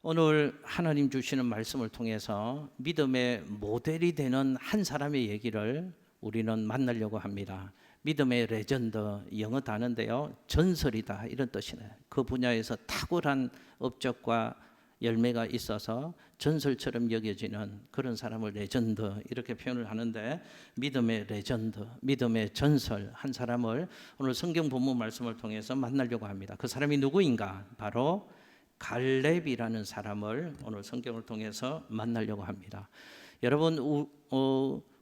오늘 하나님 주시는 말씀을 통해서 믿음의 모델이 되는 한 사람의 얘기를 우리는 만나려고 합니다. 믿음의 레전드, 영어 단어인데요, 전설이다 이런 뜻이네요. 그 분야에서 탁월한 업적과 열매가 있어서 전설처럼 여겨지는 그런 사람을 레전드 이렇게 표현을 하는데, 믿음의 레전드, 믿음의 전설 한 사람을 오늘 성경 본문 말씀을 통해서 만나려고 합니다. 그 사람이 누구인가? 바로 갈렙이라는 사람을 오늘 성경을 통해서 만나려고 합니다. 여러분,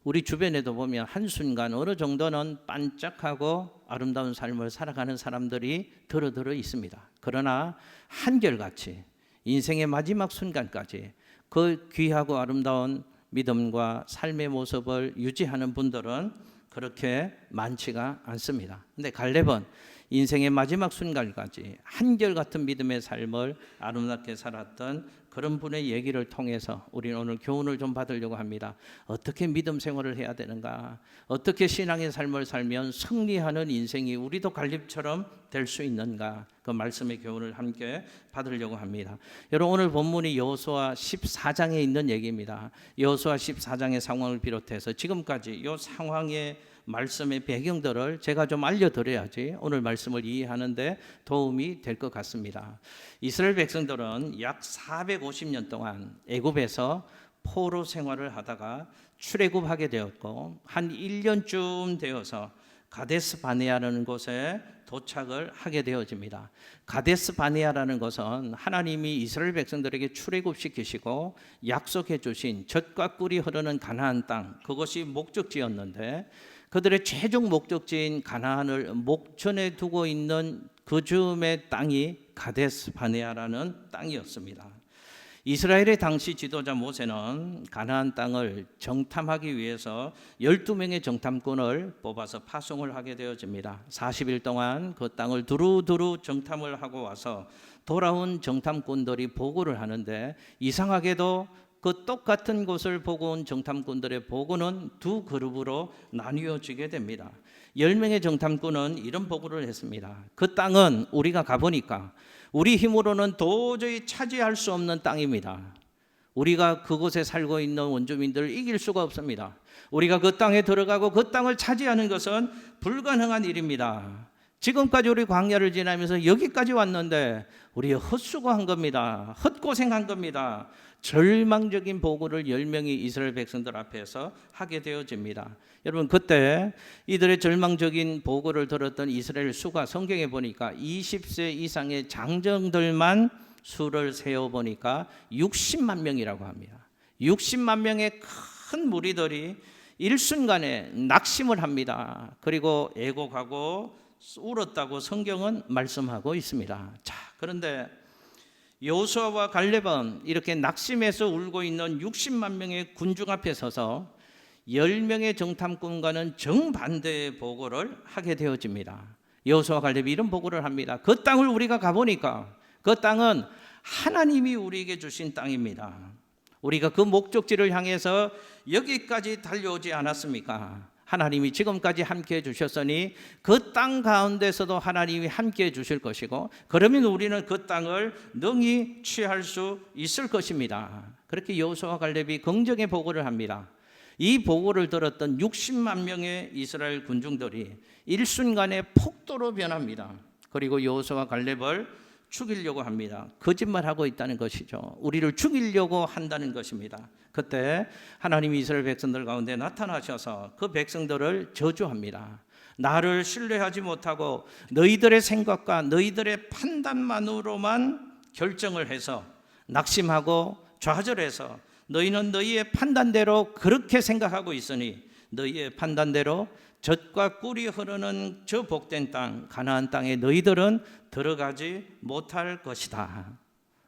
우리 주변에도 보면 한순간 어느 정도는 반짝하고 아름다운 삶을 살아가는 사람들이 더러 있습니다. 그러나 한결같이 인생의 마지막 순간까지 그 귀하고 아름다운 믿음과 삶의 모습을 유지하는 분들은 그렇게 많지가 않습니다. 근데 갈렙은 인생의 마지막 순간까지 한결같은 믿음의 삶을 아름답게 살았던 그런 분의 얘기를 통해서 우리는 오늘 교훈을 좀 받으려고 합니다. 어떻게 믿음 생활을 해야 되는가? 어떻게 신앙의 삶을 살면 승리하는 인생이 우리도 갈렙처럼 될 수 있는가? 그 말씀의 교훈을 함께 받으려고 합니다. 여러분, 오늘 본문이 여호수아 14장에 있는 얘기입니다. 여호수아 14장의 상황을 비롯해서 지금까지 이 상황의 말씀의 배경들을 제가 좀 알려드려야지 오늘 말씀을 이해하는데 도움이 될 것 같습니다. 이스라엘 백성들은 약 450년 동안 애굽에서 포로 생활을 하다가 출애굽하게 되었고, 한 1년쯤 되어서 가데스 바네아라는 곳에 도착을 하게 되어집니다. 가데스 바네아라는 것은 하나님이 이스라엘 백성들에게 출애굽시키시고 약속해 주신 젖과 꿀이 흐르는 가나안 땅, 그것이 목적지였는데, 그들의 최종 목적지인 가나안을 목전에 두고 있는 그 즈음의 땅이 가데스 바네아라는 땅이었습니다. 이스라엘의 당시 지도자 모세는 가나안 땅을 정탐하기 위해서 12명의 정탐꾼을 뽑아서 파송을 하게 되어집니다. 40일 동안 그 땅을 두루두루 정탐을 하고 와서 돌아온 정탐꾼들이 보고를 하는데, 이상하게도 그 똑같은 곳을 보고 온 정탐꾼들의 보고는 두 그룹으로 나뉘어지게 됩니다. 10명의 정탐꾼은 이런 보고를 했습니다. 그 땅은 우리가 가보니까 우리 힘으로는 도저히 차지할 수 없는 땅입니다. 우리가 그곳에 살고 있는 원주민들을 이길 수가 없습니다. 우리가 그 땅에 들어가고 그 땅을 차지하는 것은 불가능한 일입니다. 지금까지 우리 광야를 지나면서 여기까지 왔는데 우리 헛수고한 겁니다. 헛고생한 겁니다. 절망적인 보고를 10명의 이스라엘 백성들 앞에서 하게 되어집니다. 여러분, 그때 이들의 절망적인 보고를 들었던 이스라엘 수가 성경에 보니까 20세 이상의 장정들만 수를 세어보니까 60만 명이라고 합니다. 60만 명의 큰 무리들이 일순간에 낙심을 합니다. 그리고 애곡하고 울었다고 성경은 말씀하고 있습니다. 자, 그런데 여호수아와 갈렙은 이렇게 낙심해서 울고 있는 60만 명의 군중 앞에 서서 10명의 정탐꾼과는 정반대의 보고를 하게 되어집니다. 여호수아와 갈렙이 이런 보고를 합니다. 그 땅을 우리가 가보니까 그 땅은 하나님이 우리에게 주신 땅입니다. 우리가 그 목적지를 향해서 여기까지 달려오지 않았습니까? 하나님이 지금까지 함께해 주셨으니 그 땅 가운데서도 하나님이 함께해 주실 것이고, 그러면 우리는 그 땅을 능히 취할 수 있을 것입니다. 그렇게 여호수아와 갈렙이 긍정의 보고를 합니다. 이 보고를 들었던 60만 명의 이스라엘 군중들이 일순간에 폭도로 변합니다. 그리고 여호수아와 갈렙을 죽이려고 합니다. 거짓말하고 있다는 것이죠. 우리를 죽이려고 한다는 것입니다. 그때 하나님이 이스라엘 백성들 가운데 나타나셔서 그 백성들을 저주합니다. 나를 신뢰하지 못하고 너희들의 생각과 너희들의 판단만으로만 결정을 해서 낙심하고 좌절해서 너희는 너희의 판단대로 그렇게 생각하고 있으니 너희의 판단대로 젖과 꿀이 흐르는 저 복된 땅 가나안 땅에 너희들은 들어가지 못할 것이다.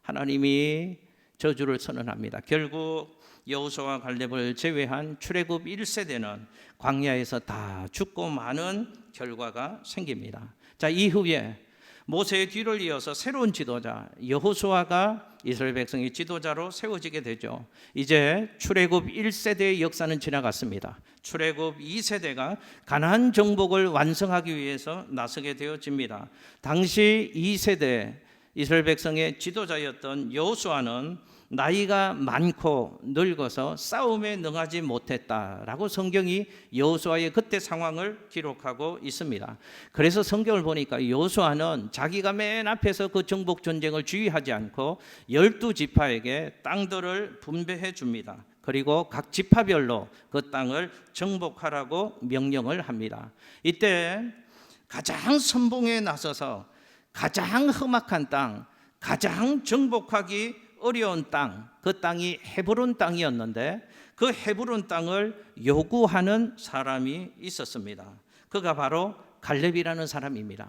하나님이 저주를 선언합니다. 결국 여호수아와 갈렙을 제외한 출애굽 1세대는 광야에서 다 죽고 마는 결과가 생깁니다. 자, 이후에 모세의 뒤를 이어서 새로운 지도자 여호수아가 이스라엘 백성의 지도자로 세워지게 되죠. 이제 출애굽 1세대의 역사는 지나갔습니다. 출애굽 2세대가 가나안 정복을 완성하기 위해서 나서게 되어집니다. 당시 2세대 이스라엘 백성의 지도자였던 여호수아는 나이가 많고 늙어서 싸움에 능하지 못했다라고 성경이 여호수아의 그때 상황을 기록하고 있습니다. 그래서 성경을 보니까 여호수아는 자기가 맨 앞에서 그 정복 전쟁을 주의하지 않고 12지파에게 땅들을 분배해 줍니다. 그리고 각 지파별로 그 땅을 정복하라고 명령을 합니다. 이때 가장 선봉에 나서서 가장 험악한 땅, 가장 정복하기 어려운 땅, 그 땅이 헤브론 땅이었는데 그 헤브론 땅을 요구하는 사람이 있었습니다. 그가 바로 갈렙이라는 사람입니다.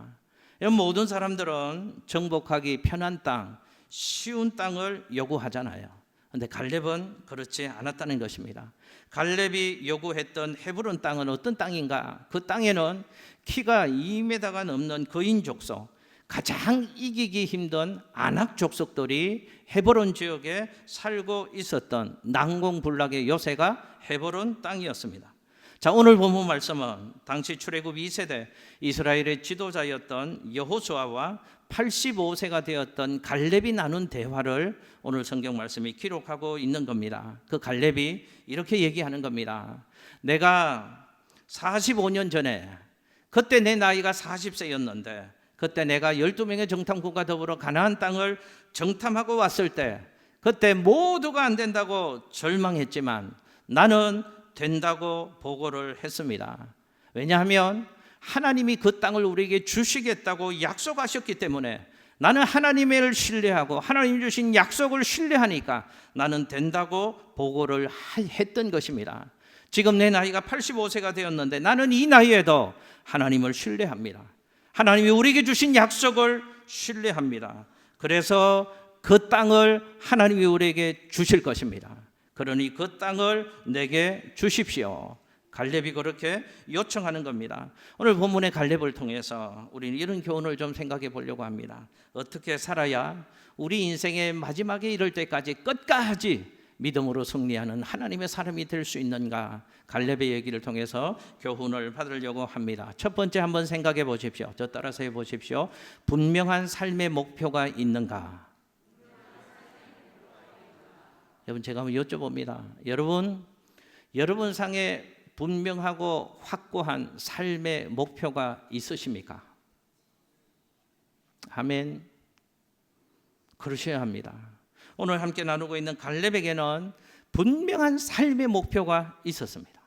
모든 사람들은 정복하기 편한 땅, 쉬운 땅을 요구하잖아요. 그런데 갈렙은 그렇지 않았다는 것입니다. 갈렙이 요구했던 헤브론 땅은 어떤 땅인가? 그 땅에는 키가 2m가 넘는 거인 족속, 가장 이기기 힘든 아낙 족속들이 헤브론 지역에 살고 있었던 난공불락의 요새가 헤브론 땅이었습니다. 자, 오늘 본문 말씀은 당시 출애굽 2세대 이스라엘의 지도자였던 여호수아와 85세가 되었던 갈렙이 나눈 대화를 오늘 성경 말씀이 기록하고 있는 겁니다. 그 갈렙이 이렇게 얘기하는 겁니다. 내가 45년 전에, 그때 내 나이가 40세였는데 그때 내가 12명의 정탐꾼과 더불어 가나안 땅을 정탐하고 왔을 때 그때 모두가 안 된다고 절망했지만 나는 된다고 보고를 했습니다. 왜냐하면 하나님이 그 땅을 우리에게 주시겠다고 약속하셨기 때문에 나는 하나님을 신뢰하고 하나님 주신 약속을 신뢰하니까 나는 된다고 보고를 했던 것입니다. 지금 내 나이가 85세가 되었는데 나는 이 나이에도 하나님을 신뢰합니다. 하나님이 우리에게 주신 약속을 신뢰합니다. 그래서 그 땅을 하나님이 우리에게 주실 것입니다. 그러니 그 땅을 내게 주십시오. 갈렙이 그렇게 요청하는 겁니다. 오늘 본문의 갈렙을 통해서 우리는 이런 교훈을 좀 생각해 보려고 합니다. 어떻게 살아야 우리 인생의 마지막에 이를 때까지 끝까지 믿음으로 승리하는 하나님의 사람이 될 수 있는가? 갈렙의 얘기를 통해서 교훈을 받으려고 합니다. 첫 번째 한번 생각해 보십시오. 저 따라서 해 보십시오. 분명한 삶의 목표가 있는가? 여러분, 제가 한번 여쭤봅니다. 여러분 상에 분명하고 확고한 삶의 목표가 있으십니까? 아멘. 그러셔야 합니다. 오늘 함께 나누고 있는 갈렙에게는 분명한 삶의 목표가 있었습니다.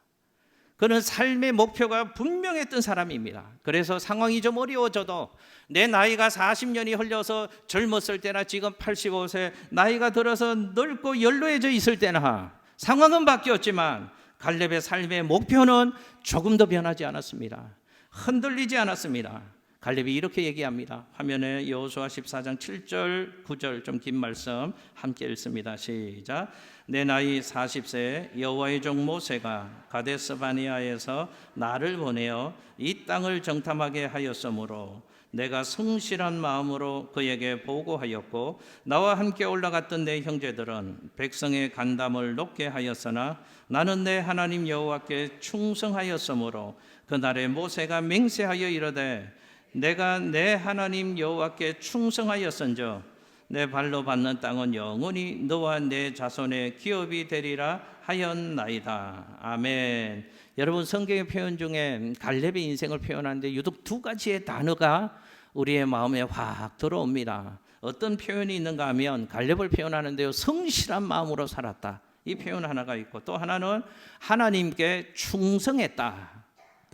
그는 삶의 목표가 분명했던 사람입니다. 그래서 상황이 좀 어려워져도 내 나이가 40년이 흘려서 젊었을 때나 지금 85세 나이가 들어서 늙고 연로해져 있을 때나 상황은 바뀌었지만 갈렙의 삶의 목표는 조금도 변하지 않았습니다. 흔들리지 않았습니다. 갈렙이 이렇게 얘기합니다. 화면에 여호수아 14장 7절 9절 좀 긴 말씀 함께 읽습니다. 시작. 내 나이 40세 여호와의 종 모세가 가데스 바네아에서 나를 보내어 이 땅을 정탐하게 하였으므로 내가 성실한 마음으로 그에게 보고하였고 나와 함께 올라갔던 내 형제들은 백성의 간담을 높게 하였으나 나는 내 하나님 여호와께 충성하였으므로 그날에 모세가 맹세하여 이르되 내가 내 하나님 여호와께 충성하였은즉 내 발로 밟는 땅은 영원히 너와 내 자손의 기업이 되리라 하였나이다. 아멘. 여러분, 성경의 표현 중에 갈렙의 인생을 표현하는데 유독 두 가지의 단어가 우리의 마음에 확 들어옵니다. 어떤 표현이 있는가 하면 갈렙을 표현하는데요, 성실한 마음으로 살았다, 이 표현 하나가 있고, 또 하나는 하나님께 충성했다.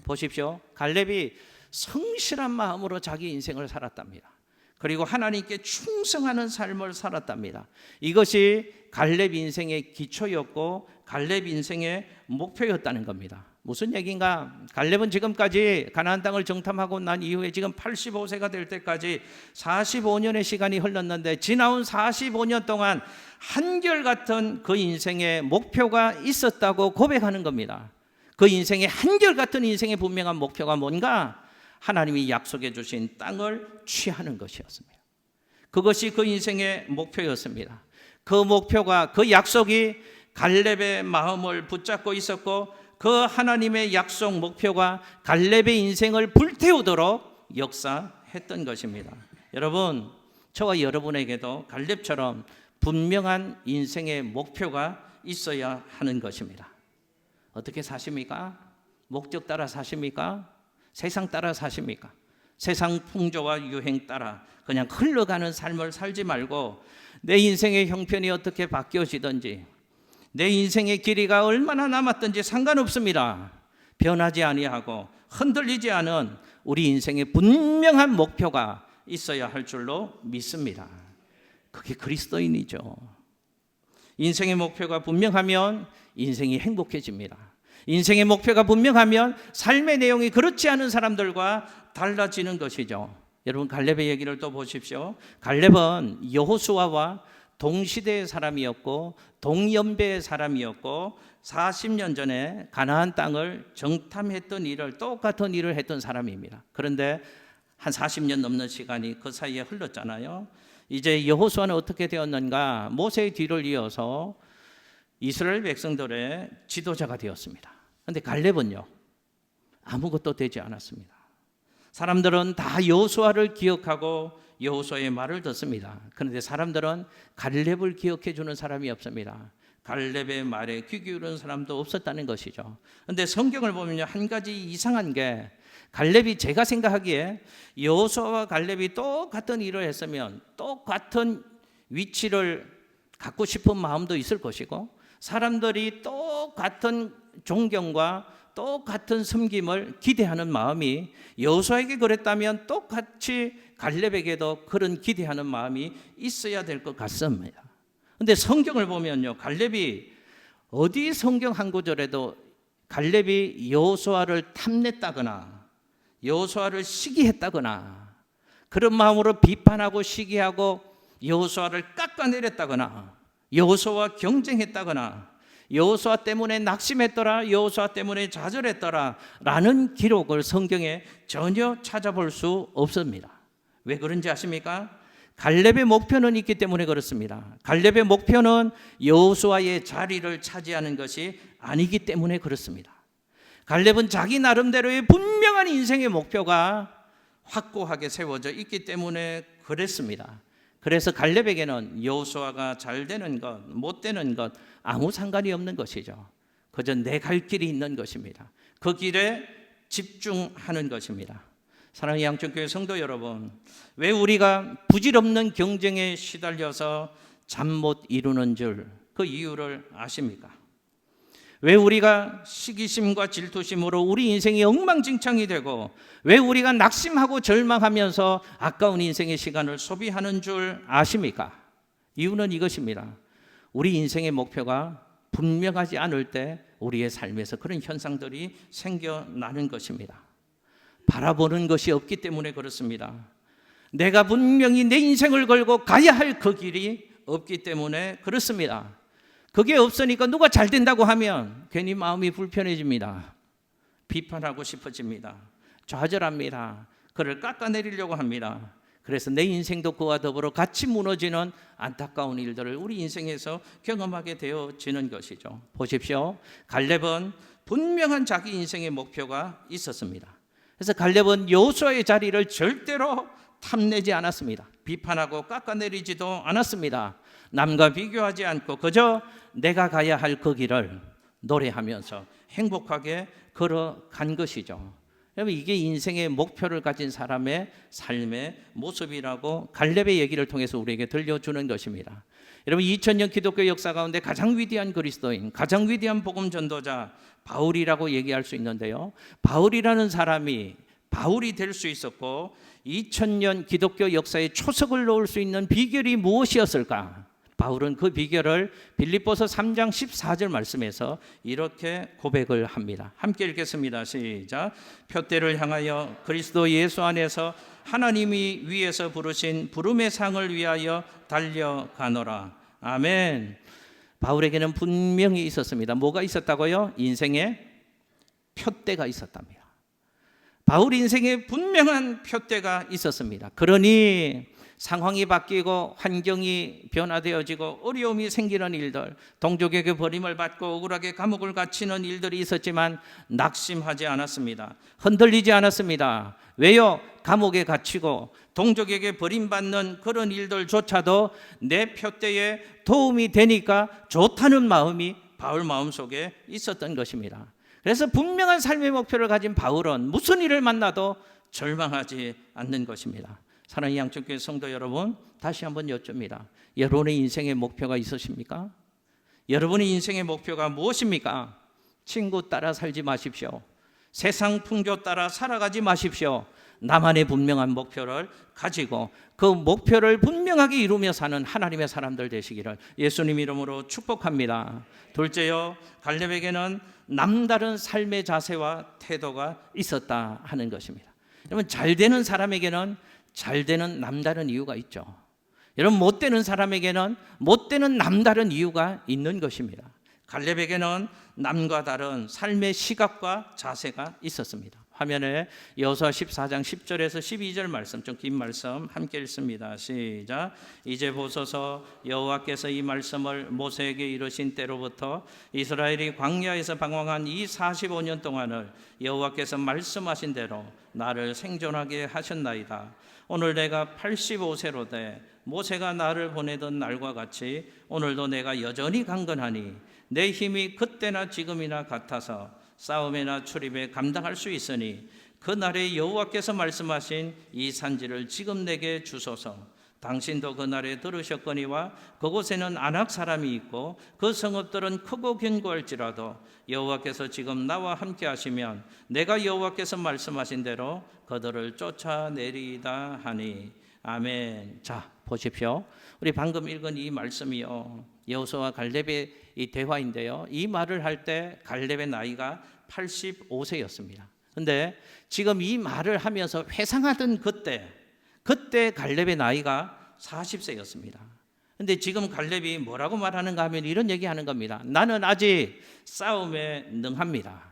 보십시오. 갈렙이 성실한 마음으로 자기 인생을 살았답니다. 그리고 하나님께 충성하는 삶을 살았답니다. 이것이 갈렙 인생의 기초였고 갈렙 인생의 목표였다는 겁니다. 무슨 얘기인가? 갈렙은 지금까지 가나안 땅을 정탐하고 난 이후에 지금 85세가 될 때까지 45년의 시간이 흘렀는데 지나온 45년 동안 한결같은 그 인생의 목표가 있었다고 고백하는 겁니다. 그 인생의 한결같은 인생의 분명한 목표가 뭔가? 하나님이 약속해 주신 땅을 취하는 것이었습니다. 그것이 그 인생의 목표였습니다. 그 목표가, 그 약속이 갈렙의 마음을 붙잡고 있었고 그 하나님의 약속 목표가 갈렙의 인생을 불태우도록 역사했던 것입니다. 여러분, 저와 여러분에게도 갈렙처럼 분명한 인생의 목표가 있어야 하는 것입니다. 어떻게 사십니까? 목적 따라 사십니까? 세상 따라 사십니까? 세상 풍조와 유행 따라 그냥 흘러가는 삶을 살지 말고 내 인생의 형편이 어떻게 바뀌어지든지 내 인생의 길이가 얼마나 남았든지 상관없습니다. 변하지 아니하고 흔들리지 않은 우리 인생의 분명한 목표가 있어야 할 줄로 믿습니다. 그게 그리스도인이죠. 인생의 목표가 분명하면 인생이 행복해집니다. 인생의 목표가 분명하면 삶의 내용이 그렇지 않은 사람들과 달라지는 것이죠. 여러분 갈렙의 얘기를 또 보십시오. 갈렙은 여호수아와 동시대의 사람이었고 동연배의 사람이었고 40년 전에 가나안 땅을 정탐했던 일을 똑같은 일을 했던 사람입니다. 그런데 한 40년 넘는 시간이 그 사이에 흘렀잖아요. 이제 여호수아는 어떻게 되었는가? 모세의 뒤를 이어서 이스라엘 백성들의 지도자가 되었습니다. 그런데 갈렙은요 아무것도 되지 않았습니다. 사람들은 다 여호수아를 기억하고 여호수아의 말을 듣습니다. 그런데 사람들은 갈렙을 기억해 주는 사람이 없습니다. 갈렙의 말에 귀 기울이는 사람도 없었다는 것이죠. 그런데 성경을 보면 한 가지 이상한 게 갈렙이 제가 생각하기에 여호수아와 갈렙이 똑같은 일을 했으면 똑같은 위치를 갖고 싶은 마음도 있을 것이고 사람들이 똑같은 존경과 똑같은 섬김을 기대하는 마음이 여호수아에게 그랬다면 똑같이 갈렙에게도 그런 기대하는 마음이 있어야 될 것 같습니다. 그런데 성경을 보면요 갈렙이 어디 성경 한 구절에도 갈렙이 여호수아를 탐냈다거나 여호수아를 시기했다거나 그런 마음으로 비판하고 시기하고 여호수아를 깎아내렸다거나 여호수아와 경쟁했다거나 여호수아 때문에 낙심했더라 여호수아 때문에 좌절했더라 라는 기록을 성경에 전혀 찾아볼 수 없습니다. 왜 그런지 아십니까? 갈렙의 목표는 있기 때문에 그렇습니다. 갈렙의 목표는 여호수아의 자리를 차지하는 것이 아니기 때문에 그렇습니다. 갈렙은 자기 나름대로의 분명한 인생의 목표가 확고하게 세워져 있기 때문에 그랬습니다. 그래서 갈렙에게는 여호수아가 잘 되는 것, 못 되는 것 아무 상관이 없는 것이죠. 그저 내 갈 길이 있는 것입니다. 그 길에 집중하는 것입니다. 사랑하는 양천교회 성도 여러분, 왜 우리가 부질없는 경쟁에 시달려서 잠 못 이루는 줄 그 이유를 아십니까? 왜 우리가 시기심과 질투심으로 우리 인생이 엉망진창이 되고 왜 우리가 낙심하고 절망하면서 아까운 인생의 시간을 소비하는 줄 아십니까? 이유는 이것입니다. 우리 인생의 목표가 분명하지 않을 때 우리의 삶에서 그런 현상들이 생겨나는 것입니다. 바라보는 것이 없기 때문에 그렇습니다. 내가 분명히 내 인생을 걸고 가야 할 그 길이 없기 때문에 그렇습니다. 그게 없으니까 누가 잘 된다고 하면 괜히 마음이 불편해집니다. 비판하고 싶어집니다. 좌절합니다. 그를 깎아내리려고 합니다. 그래서 내 인생도 그와 더불어 같이 무너지는 안타까운 일들을 우리 인생에서 경험하게 되어지는 것이죠. 보십시오. 갈렙은 분명한 자기 인생의 목표가 있었습니다. 그래서 갈렙은 여호수아의 자리를 절대로 탐내지 않았습니다. 비판하고 깎아내리지도 않았습니다. 남과 비교하지 않고 그저 내가 가야 할 그 길을 노래하면서 행복하게 걸어간 것이죠. 여러분 이게 인생의 목표를 가진 사람의 삶의 모습이라고 갈렙의 얘기를 통해서 우리에게 들려주는 것입니다. 여러분 2000년 기독교 역사 가운데 가장 위대한 그리스도인, 가장 위대한 복음 전도자 바울이라고 얘기할 수 있는데요. 바울이라는 사람이 바울이 될 수 있었고 2000년 기독교 역사에 초석을 놓을 수 있는 비결이 무엇이었을까? 바울은 그 비결을 빌립보서 3장 14절 말씀에서 이렇게 고백을 합니다. 함께 읽겠습니다. 시작. 표대를 향하여 그리스도 예수 안에서 하나님이 위에서 부르신 부름의 상을 위하여 달려가노라. 아멘. 바울에게는 분명히 있었습니다. 뭐가 있었다고요? 인생에 표대가 있었답니다. 바울 인생에 분명한 표대가 있었습니다. 그러니 상황이 바뀌고 환경이 변화되어지고 어려움이 생기는 일들, 동족에게 버림을 받고 억울하게 감옥을 갇히는 일들이 있었지만 낙심하지 않았습니다. 흔들리지 않았습니다. 왜요? 감옥에 갇히고 동족에게 버림받는 그런 일들조차도 내 표대에 도움이 되니까 좋다는 마음이 바울 마음속에 있었던 것입니다. 그래서 분명한 삶의 목표를 가진 바울은 무슨 일을 만나도 절망하지 않는 것입니다. 사랑하는 양천교회 성도 여러분, 다시 한번 여쭙니다. 여러분의 인생의 목표가 있으십니까? 여러분의 인생의 목표가 무엇입니까? 친구 따라 살지 마십시오. 세상 풍조 따라 살아가지 마십시오. 나만의 분명한 목표를 가지고 그 목표를 분명하게 이루며 사는 하나님의 사람들 되시기를 예수님 이름으로 축복합니다. 둘째요, 갈렙에게는 남다른 삶의 자세와 태도가 있었다 하는 것입니다. 여러분, 잘 되는 사람에게는 잘 되는 남다른 이유가 있죠. 여러분, 못 되는 사람에게는 못 되는 남다른 이유가 있는 것입니다. 갈렙에게는 남과 다른 삶의 시각과 자세가 있었습니다. 화면에 여호수아 14장 10절에서 12절 말씀, 좀 긴 말씀 함께 읽습니다. 시작. 이제 보소서, 여호와께서 이 말씀을 모세에게 이르신 때로부터 이스라엘이 광야에서 방황한 이 45년 동안을 여호와께서 말씀하신 대로 나를 생존하게 하셨나이다. 오늘 내가 85세로 돼 모세가 나를 보내던 날과 같이 오늘도 내가 여전히 강건하니 내 힘이 그때나 지금이나 같아서 싸움이나 출입에 감당할 수 있으니 그날에 여호와께서 말씀하신 이 산지를 지금 내게 주소서. 당신도 그날에 들으셨거니와 그곳에는 아낙 사람이 있고 그 성읍들은 크고 견고할지라도 여호와께서 지금 나와 함께 하시면 내가 여호와께서 말씀하신 대로 그들을 쫓아내리다 하니. 아멘. 자, 보십시오. 우리 방금 읽은 이 말씀이요, 여호수아와 갈렙의 이 대화인데요, 이 말을 할 때 갈렙의 나이가 85세였습니다. 근데 지금 이 말을 하면서 회상하던 그때 갈렙의 나이가 40세였습니다. 근데 지금 갈렙이 뭐라고 말하는가 하면 이런 얘기하는 겁니다. 나는 아직 싸움에 능합니다.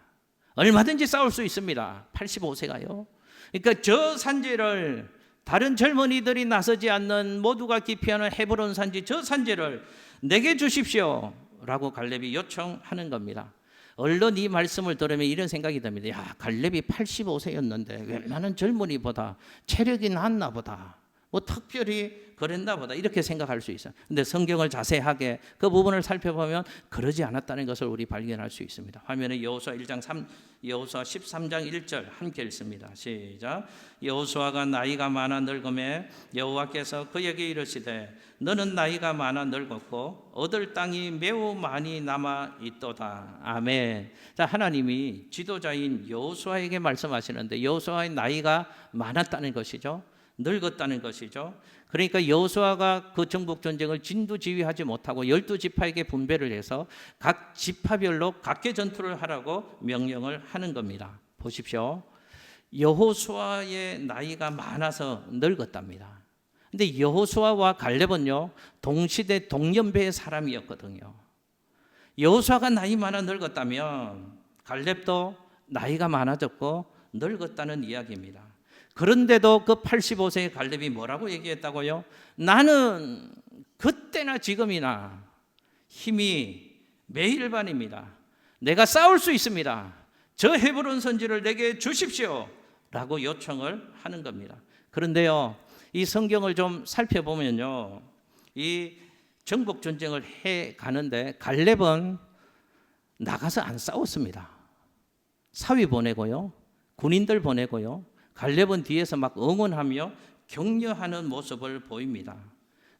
얼마든지 싸울 수 있습니다. 85세가요. 그러니까 저 산지를, 다른 젊은이들이 나서지 않는 모두가 기피하는 헤브론 산지, 저 산지를 내게 주십시오 라고 갈렙이 요청하는 겁니다. 얼른 이 말씀을 들으면 이런 생각이 듭니다. 야, 갈렙이 85세였는데 웬만한 젊은이보다 체력이 낫나 보다, 뭐 특별히 그랬나 보다, 이렇게 생각할 수 있어요. 근데 성경을 자세하게 그 부분을 살펴보면 그러지 않았다는 것을 우리 발견할 수 있습니다. 화면에 여호수아 13장 1절 함께 읽습니다. 시작. 여호수아가 나이가 많아 늙음에 여호와께서 그에게 이르시되 너는 나이가 많아 늙었고 얻을 땅이 매우 많이 남아 있도다. 아멘. 자, 하나님이 지도자인 여호수아에게 말씀하시는데 여호수아의 나이가 많았다는 것이죠. 늙었다는 것이죠. 그러니까 여호수아가 그 정복 전쟁을 진두지휘하지 못하고 12지파에게 분배를 해서 각 지파별로 각계 전투를 하라고 명령을 하는 겁니다. 보십시오. 여호수아의 나이가 많아서 늙었답니다. 근데 여호수아와 갈렙은요, 동시대 동년배의 사람이었거든요. 여호수아가 나이 많아 늙었다면 갈렙도 나이가 많아졌고 늙었다는 이야기입니다. 그런데도 그 85세의 갈렙이 뭐라고 얘기했다고요? 나는 그때나 지금이나 힘이 매일반입니다. 내가 싸울 수 있습니다. 저 헤브론 선지를 내게 주십시오 라고 요청을 하는 겁니다. 그런데요, 이 성경을 좀 살펴보면요, 이 정복 전쟁을 해 가는데 갈렙은 나가서 안 싸웠습니다. 사위 보내고요, 군인들 보내고요, 갈렙은 뒤에서 막 응원하며 격려하는 모습을 보입니다.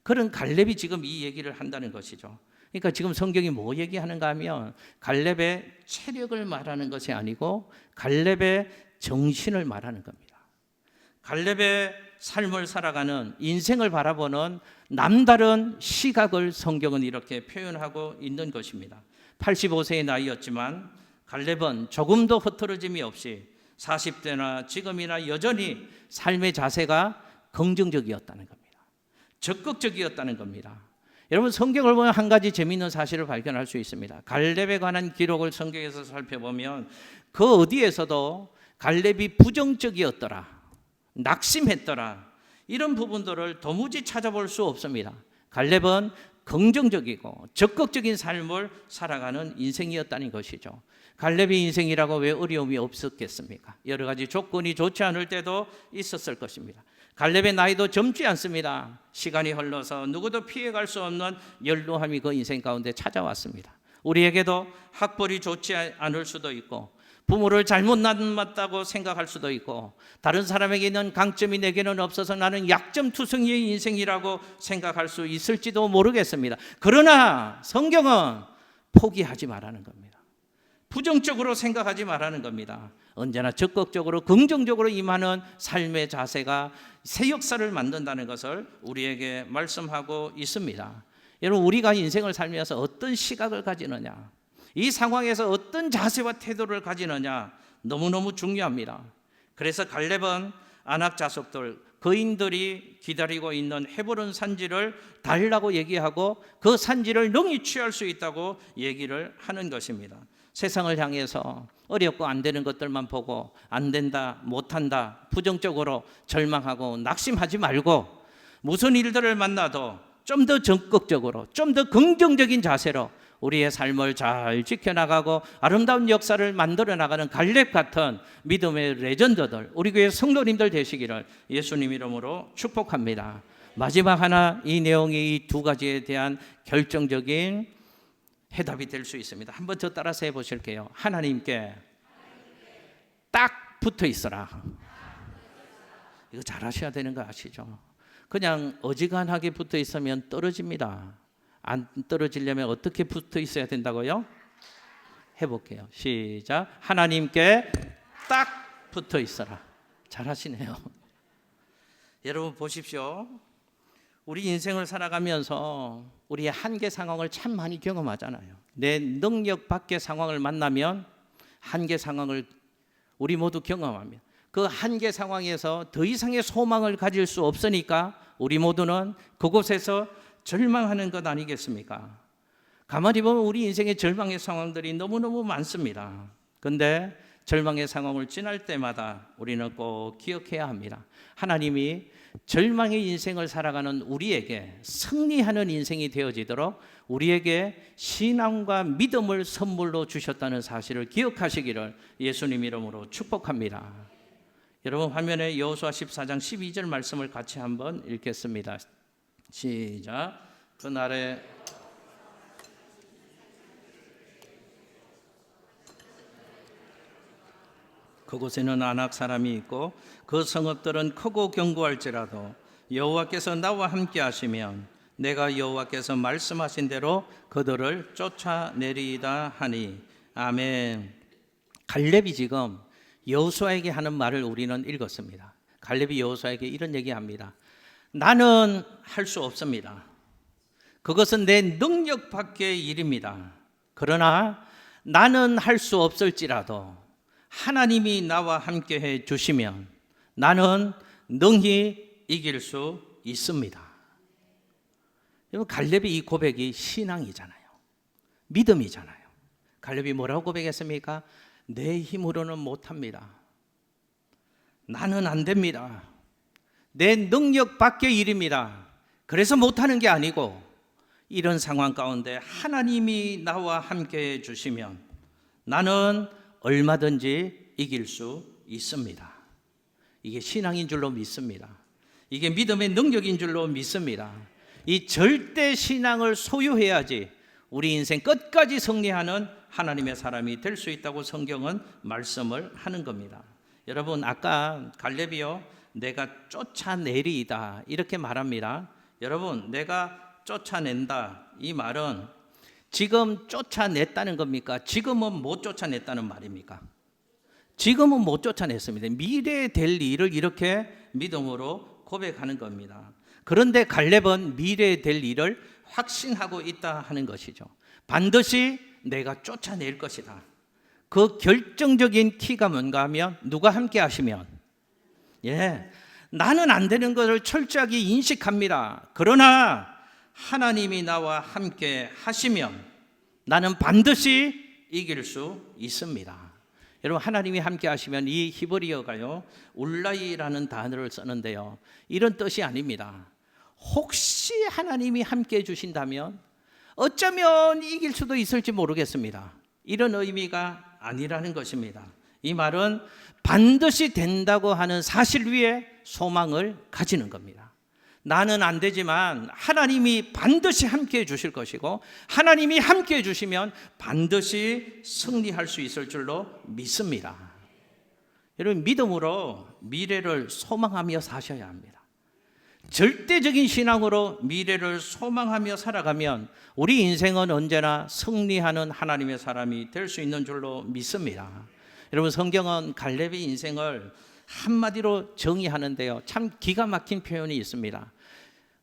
그런 갈렙이 지금 이 얘기를 한다는 것이죠. 그러니까 지금 성경이 뭐 얘기하는가 하면 갈렙의 체력을 말하는 것이 아니고 갈렙의 정신을 말하는 겁니다. 갈렙의 삶을 살아가는, 인생을 바라보는 남다른 시각을 성경은 이렇게 표현하고 있는 것입니다. 85세의 나이였지만 갈렙은 조금도 흐트러짐이 없이 40대나 지금이나 여전히 삶의 자세가 긍정적이었다는 겁니다. 적극적이었다는 겁니다. 여러분, 성경을 보면 한 가지 재미있는 사실을 발견할 수 있습니다. 갈렙에 관한 기록을 성경에서 살펴보면 그 어디에서도 갈렙이 부정적이었더라, 낙심했더라, 이런 부분들을 도무지 찾아볼 수 없습니다. 갈렙은 긍정적이고 적극적인 삶을 살아가는 인생이었다는 것이죠. 갈렙의 인생이라고 왜 어려움이 없었겠습니까? 여러 가지 조건이 좋지 않을 때도 있었을 것입니다. 갈렙의 나이도 젊지 않습니다. 시간이 흘러서 누구도 피해갈 수 없는 연로함이 그 인생 가운데 찾아왔습니다. 우리에게도 학벌이 좋지 않을 수도 있고, 부모를 잘못 만났다고 생각할 수도 있고, 다른 사람에게 있는 강점이 내게는 없어서 나는 약점투성이의 인생이라고 생각할 수 있을지도 모르겠습니다. 그러나 성경은 포기하지 말라는 겁니다. 부정적으로 생각하지 말라는 겁니다. 언제나 적극적으로 긍정적으로 임하는 삶의 자세가 새 역사를 만든다는 것을 우리에게 말씀하고 있습니다. 여러분, 우리가 인생을 살면서 어떤 시각을 가지느냐, 이 상황에서 어떤 자세와 태도를 가지느냐 너무너무 중요합니다. 그래서 갈렙은 아낙 자손들, 거인들이 기다리고 있는 헤브론 산지를 달라고 얘기하고 그 산지를 능히 취할 수 있다고 얘기를 하는 것입니다. 세상을 향해서 어렵고 안 되는 것들만 보고 안 된다, 못한다, 부정적으로 절망하고 낙심하지 말고, 무슨 일들을 만나도 좀 더 적극적으로, 좀 더 긍정적인 자세로 우리의 삶을 잘 지켜나가고 아름다운 역사를 만들어 나가는 갈렙 같은 믿음의 레전드들, 우리 교회 성도님들 되시기를 예수님 이름으로 축복합니다. 마지막 하나, 이 내용이 이 두 가지에 대한 결정적인 해답이 될 수 있습니다. 한번 더 따라서 해보실게요. 하나님께 딱 붙어 있어라. 이거 잘 하셔야 되는 거 아시죠? 그냥 어지간하게 붙어 있으면 떨어집니다. 안 떨어지려면 어떻게 붙어 있어야 된다고요? 해볼게요. 시작. 하나님께 딱 붙어 있어라. 잘 하시네요. 여러분 보십시오. 우리 인생을 살아가면서 우리의 한계 상황을 참 많이 경험하잖아요. 내 능력 밖의 상황을 만나면 한계 상황을 우리 모두 경험합니다. 그 한계 상황에서 더 이상의 소망을 가질 수 없으니까 우리 모두는 그곳에서 절망하는 것 아니겠습니까? 가만히 보면 우리 인생의 절망의 상황들이 너무너무 많습니다. 그런데 절망의 상황을 지날 때마다 우리는 꼭 기억해야 합니다. 하나님이 절망의 인생을 살아가는 우리에게 승리하는 인생이 되어지도록 우리에게 신앙과 믿음을 선물로 주셨다는 사실을 기억하시기를 예수님 이름으로 축복합니다. 여러분 화면에 여호수아 14장 12절 말씀을 같이 한번 읽겠습니다. 시작. 그날에 그곳에는 아낙 사람이 있고 그 성읍들은 크고 견고할지라도 여호와께서 나와 함께 하시면 내가 여호와께서 말씀하신 대로 그들을 쫓아내리이다 하니. 아멘. 갈렙이 지금 여호수아에게 하는 말을 우리는 읽었습니다. 갈렙이 여호수아에게 이런 얘기합니다. 나는 할 수 없습니다. 그것은 내 능력 밖의 일입니다. 그러나 나는 할 수 없을지라도 하나님이 나와 함께 해 주시면 나는 능히 이길 수 있습니다. 여러분, 갈렙의 이 고백이 신앙이잖아요. 믿음이잖아요. 갈렙이 뭐라고 고백했습니까? 내 힘으로는 못합니다. 나는 안 됩니다. 내 능력 밖의 일입니다. 그래서 못하는 게 아니고 이런 상황 가운데 하나님이 나와 함께 해 주시면 나는 얼마든지 이길 수 있습니다. 이게 신앙인 줄로 믿습니다. 이게 믿음의 능력인 줄로 믿습니다. 이 절대 신앙을 소유해야지 우리 인생 끝까지 승리하는 하나님의 사람이 될 수 있다고 성경은 말씀을 하는 겁니다. 여러분, 아까 갈렙이요, 내가 쫓아내리이다 이렇게 말합니다. 여러분, 내가 쫓아낸다 이 말은 지금 쫓아냈다는 겁니까? 지금은 못 쫓아냈다는 말입니까? 지금은 못 쫓아냈습니다. 미래에 될 일을 이렇게 믿음으로 고백하는 겁니다. 그런데 갈렙은 미래에 될 일을 확신하고 있다 하는 것이죠. 반드시 내가 쫓아낼 것이다. 그 결정적인 키가 뭔가 하면 누가 함께 하시면, 나는 안 되는 것을 철저하게 인식합니다. 그러나 하나님이 나와 함께 하시면 나는 반드시 이길 수 있습니다. 여러분, 하나님이 함께 하시면 이 히브리어가요, 울라이라는 단어를 쓰는데요, 이런 뜻이 아닙니다. 혹시 하나님이 함께 해주신다면 어쩌면 이길 수도 있을지 모르겠습니다, 이런 의미가 아니라는 것입니다. 이 말은 반드시 된다고 하는 사실 위에 소망을 가지는 겁니다. 나는 안 되지만 하나님이 반드시 함께 해주실 것이고, 하나님이 함께 해주시면 반드시 승리할 수 있을 줄로 믿습니다. 여러분, 믿음으로 미래를 소망하며 사셔야 합니다. 절대적인 신앙으로 미래를 소망하며 살아가면 우리 인생은 언제나 승리하는 하나님의 사람이 될 수 있는 줄로 믿습니다. 여러분, 성경은 갈렙의 인생을 한마디로 정의하는데요, 참 기가 막힌 표현이 있습니다.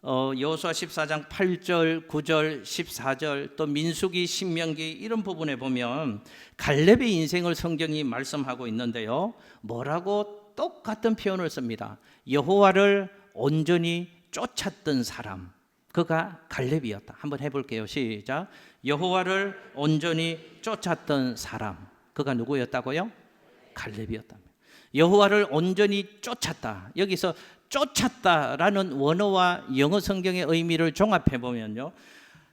여호수아 14장 8절, 9절, 14절, 또 민수기, 신명기 이런 부분에 보면 갈렙의 인생을 성경이 말씀하고 있는데요, 뭐라고 똑같은 표현을 씁니다. 여호와를 온전히 쫓았던 사람, 그가 갈렙이었다. 한번 해볼게요. 시작. 여호와를 온전히 쫓았던 사람, 그가 누구였다고요? 갈렙이었다. 여호와를 온전히 쫓았다. 여기서 쫓았다라는 원어와 영어 성경의 의미를 종합해 보면요,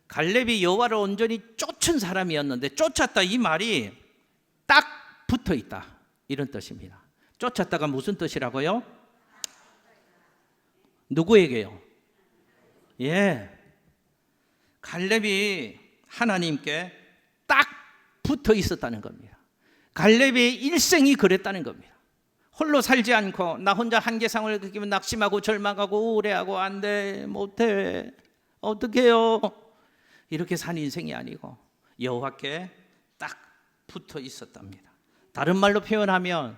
갈렙이 여호와를 온전히 쫓은 사람이었는데, 쫓았다 이 말이 딱 붙어 있다, 이런 뜻입니다. 쫓았다가 무슨 뜻이라고요? 누구에게요? 예, 갈렙이 하나님께 딱 붙어 있었다는 겁니다. 갈렙의 일생이 그랬다는 겁니다. 홀로 살지 않고 나 혼자 한계상을 느끼면 낙심하고 절망하고 우울해하고 안 돼, 못해, 어떡해요, 이렇게 산 인생이 아니고 여호와께 딱 붙어 있었답니다. 다른 말로 표현하면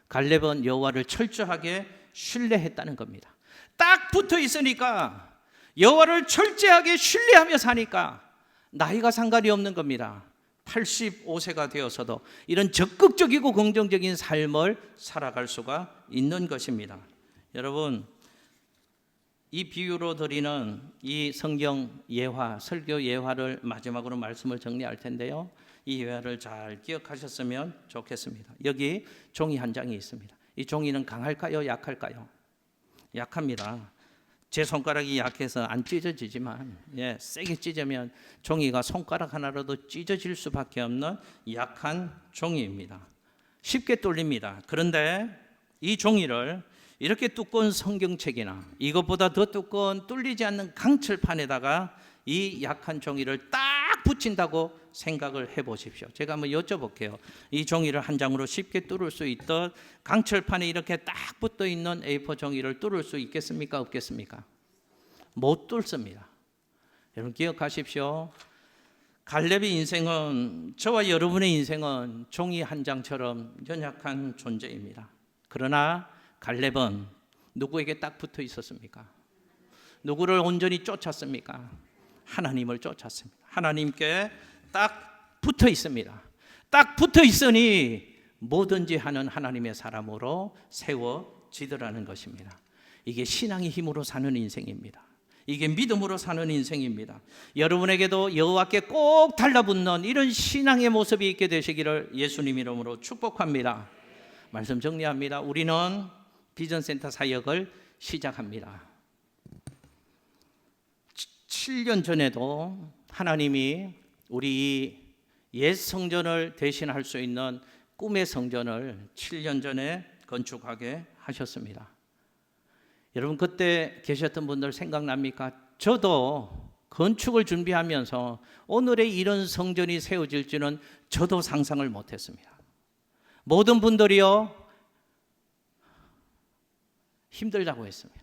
갈렙은 여호와를 철저하게 신뢰했다는 겁니다. 딱 붙어 있으니까, 여호와를 철저하게 신뢰하며 사니까 나이가 상관이 없는 겁니다. 85세가 되어서도 이런 적극적이고 긍정적인 삶을 살아갈 수가 있는 것입니다. 여러분, 이 비유로 드리는 이 성경 예화, 설교 예화를 마지막으로 말씀을 정리할 텐데요, 이 예화를 잘 기억하셨으면 좋겠습니다. 여기 종이 한 장이 있습니다. 이 종이는 강할까요, 약할까요? 약합니다. 제 손가락이 약해서 안 찢어지지만, 세게 찢으면 종이가 손가락 하나라도 찢어질 수밖에 없는 약한 종이입니다. 쉽게 뚫립니다. 그런데 이 종이를 이렇게 두꺼운 성경책이나 이것보다 더 두꺼운 뚫리지 않는 강철판에다가 이 약한 종이를 딱 붙인다고 생각을 해보십시오. 제가 한번 여쭤볼게요. 이 종이를 한 장으로 쉽게 뚫을 수 있던 강철판에 이렇게 딱 붙어 있는 A4 종이를 뚫을 수 있겠습니까, 없겠습니까? 못 뚫습니다. 여러분, 기억하십시오. 갈렙의 인생은, 저와 여러분의 인생은 종이 한 장처럼 연약한 존재입니다. 그러나 갈렙은 누구에게 딱 붙어 있었습니까? 누구를 온전히 쫓았습니까? 하나님을 쫓았습니다. 하나님께 딱 붙어 있습니다. 딱 붙어 있으니 뭐든지 하는 하나님의 사람으로 세워지더라는 것입니다. 이게 신앙의 힘으로 사는 인생입니다. 이게 믿음으로 사는 인생입니다. 여러분에게도 여호와께 꼭 달라붙는 이런 신앙의 모습이 있게 되시기를 예수님 이름으로 축복합니다. 말씀 정리합니다. 우리는 비전센터 사역을 시작합니다. 7년 전에도 하나님이 우리 옛 성전을 대신할 수 있는 꿈의 성전을 7년 전에 건축하게 하셨습니다. 여러분, 그때 계셨던 분들 생각납니까? 저도 건축을 준비하면서 오늘의 이런 성전이 세워질지는 저도 상상을 못했습니다. 모든 분들이요, 힘들다고 했습니다.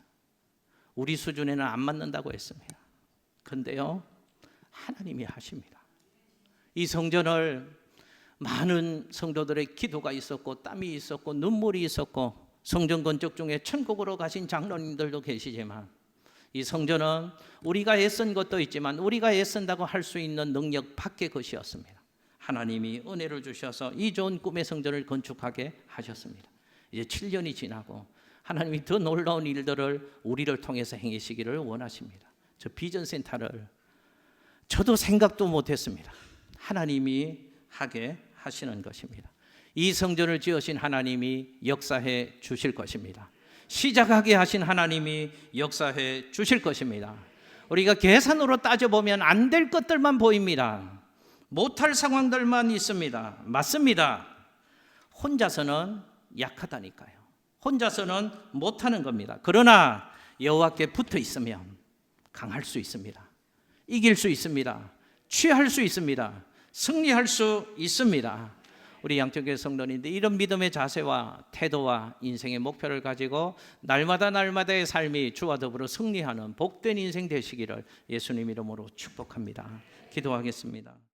우리 수준에는 안 맞는다고 했습니다. 그런데요, 하나님이 하십니다. 이 성전을 많은 성도들의 기도가 있었고 땀이 있었고 눈물이 있었고, 성전 건축 중에 천국으로 가신 장로님들도 계시지만, 이 성전은 우리가 애쓴 것도 있지만 우리가 애쓴다고 할 수 있는 능력 밖의 것이었습니다. 하나님이 은혜를 주셔서 이 좋은 꿈의 성전을 건축하게 하셨습니다. 이제 7년이 지나고 하나님이 더 놀라운 일들을 우리를 통해서 행하시기를 원하십니다. 저 비전센터를 저도 생각도 못했습니다. 하나님이 하게 하시는 것입니다. 이 성전을 지으신 하나님이 역사해 주실 것입니다. 시작하게 하신 하나님이 역사해 주실 것입니다. 우리가 계산으로 따져보면 안 될 것들만 보입니다. 못할 상황들만 있습니다. 맞습니다. 혼자서는 약하다니까요. 혼자서는 못하는 겁니다. 그러나 여호와께 붙어 있으면 강할 수 있습니다. 이길 수 있습니다. 취할 수 있습니다. 승리할 수 있습니다. 우리 양천교회 성도님들 이런 믿음의 자세와 태도와 인생의 목표를 가지고 날마다의 삶이 주와 더불어 승리하는 복된 인생 되시기를 예수님 이름으로 축복합니다. 기도하겠습니다.